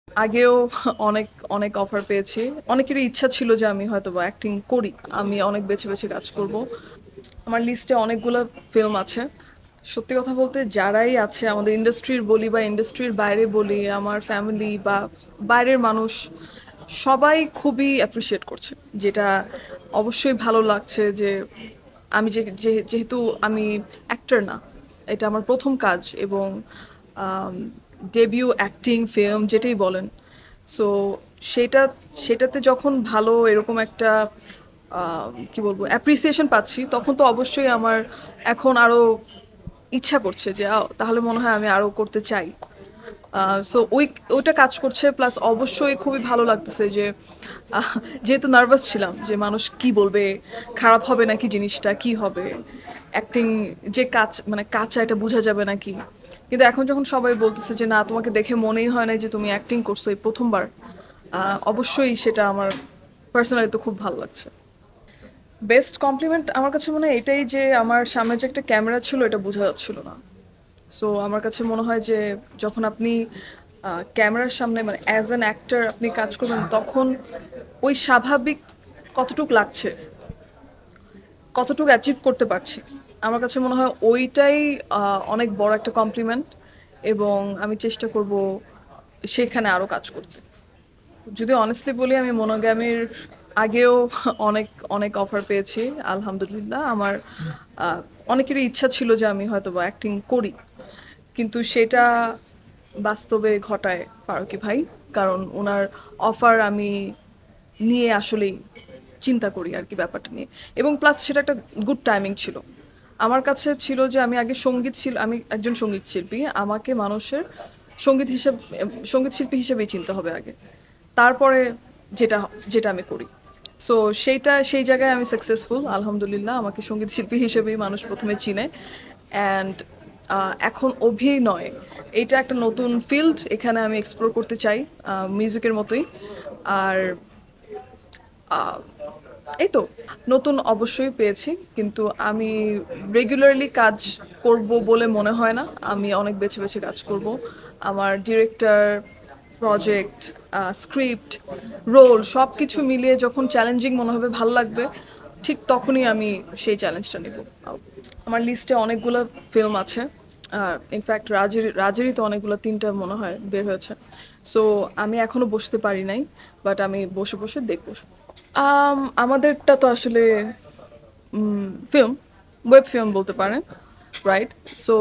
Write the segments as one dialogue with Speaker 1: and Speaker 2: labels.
Speaker 1: আগেও অনেক অনেক অফার পেয়েছি। অনেকেরই ইচ্ছা ছিল যে আমি হয়তোবা অ্যাক্টিং করি। আমি অনেক বেছে, বেছে কাজ করব। আমার লিস্টে অনেকগুলো ফিল্ম আছে। সত্যি কথা বলতে যারাই আছে আমাদের ইন্ডাস্ট্রির বলি বা ইন্ডাস্ট্রির বাইরে বলি, আমার ফ্যামিলি বা বাইরের মানুষ সবাই খুবই অ্যাপ্রিশিয়েট করছে। যেটা অবশ্যই ভালো লাগছে যে আমি যেহেতু আমি অ্যাক্টর না, এটা আমার প্রথম কাজ এবং ডেবিউ অ্যাক্টিং ফিল্ম যেটাই বলেন। সো সেটা সেটাতে যখন ভালো এরকম একটা কি বলবো অ্যাপ্রিসিয়েশন পাচ্ছি, তখন তো অবশ্যই আমার এখন আরো ইচ্ছা করছে যে তাহলে মনে হয় আমি আরো করতে চাই। সো ওইটা কাজ করছে, প্লাস অবশ্যই খুবই ভালো লাগতেছে যে আহ, যেহেতু নার্ভাস ছিলাম যে মানুষ কি বলবে, খারাপ হবে নাকি, জিনিসটা কি হবে, অ্যাক্টিং যে কাজ মানে কাঁচা, এটা বোঝা যাবে নাকি। কিন্তু এখন যখন সবাই বলতেছে যে না, তোমাকে দেখে মনেই হয় না যে তুমি অ্যাক্টিং করছো এই প্রথমবার, অবশ্যই সেটা আমার পার্সোনালি তো খুব ভালো লাগছে। বেস্ট কমপ্লিমেন্ট আমার কাছে মনে হয় এটাই যে আমার সামনে যে একটা ক্যামেরা ছিল, এটা বোঝা যাচ্ছিল না। সো আমার কাছে মনে হয় যে যখন আপনি ক্যামেরার সামনে মানে অ্যাজ অ্যান অ্যাক্টর আপনি কাজ করবেন, তখন ওই স্বাভাবিক কতটুক লাগছে, কতটুকু অ্যাচিভ করতে পারছি, আমার কাছে মনে হয় ওইটাই অনেক বড় একটা কমপ্লিমেন্ট। এবং আমি চেষ্টা করব সেখানে আরও কাজ করতে। যদি অনেস্টলি বলি, আমি মনোগ্যামির আগেও অনেক অনেক অফার পেয়েছি। আলহামদুলিল্লাহ আমার আহ, অনেকেরই ইচ্ছা ছিল যে আমি হয়তোবা অ্যাক্টিং করি, কিন্তু সেটা বাস্তবে ঘটায় ফারুকী ভাই। কারণ ওনার অফার আমি নিয়ে আসলেই চিন্তা করি আর কি ব্যাপারটা নিয়ে। এবং প্লাস সেটা একটা গুড টাইমিং ছিল। আমার কাছে ছিল যে আমি একজন সঙ্গীত শিল্পী, আমাকে মানুষের সঙ্গীত শিল্পী হিসেবেই চিনতে হবে আগে, তারপরে যেটা যেটা আমি করি। সো সেই জায়গায় আমি সাকসেসফুল আলহামদুলিল্লাহ, আমাকে সঙ্গীত শিল্পী হিসেবেই মানুষ প্রথমে চিনে। অ্যান্ড এখন অভিনয় এটা একটা নতুন ফিল্ড, এখানে আমি এক্সপ্লোর করতে চাই মিউজিকের মতোই। আর এই তো, নতুন অবশ্যই পেয়েছি, কিন্তু আমি রেগুলারলি কাজ করব বলে মনে হয় না। আমি অনেক বেছে বেছে কাজ করব। আমার ডিরেক্টর, প্রজেক্ট, স্ক্রিপ্ট, রোল সব কিছু মিলিয়ে যখন চ্যালেঞ্জিং মনে হবে, ভাল লাগবে, ঠিক তখনই আমি সেই চ্যালেঞ্জটা নেব। আমার লিস্টে অনেকগুলো ফিল্ম আছে। আর ইনফ্যাক্ট রাজেরই তো অনেকগুলো, তিনটা মনে হয় বের হয়েছে। সো আমি এখনো বসতে পারি নাই, বাট আমি বসে বসে দেখবো। আমাদেরটা তো আসলে ফিল্ম, ওয়েব ফিল্ম বলতে পারেন, রাইট? সো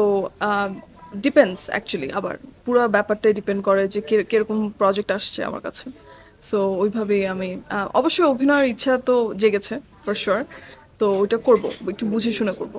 Speaker 1: ডিপেন্ডস অ্যাকচুয়ালি, আবার পুরো ব্যাপারটাই ডিপেন্ড করে যে কিরকম প্রজেক্ট আসছে আমার কাছে। সো ওইভাবেই আমি অবশ্যই অভিনয়ের ইচ্ছা তো জেগেছে ফর শিওর। তো ওইটা করবো, একটু বুঝে শুনে করবো।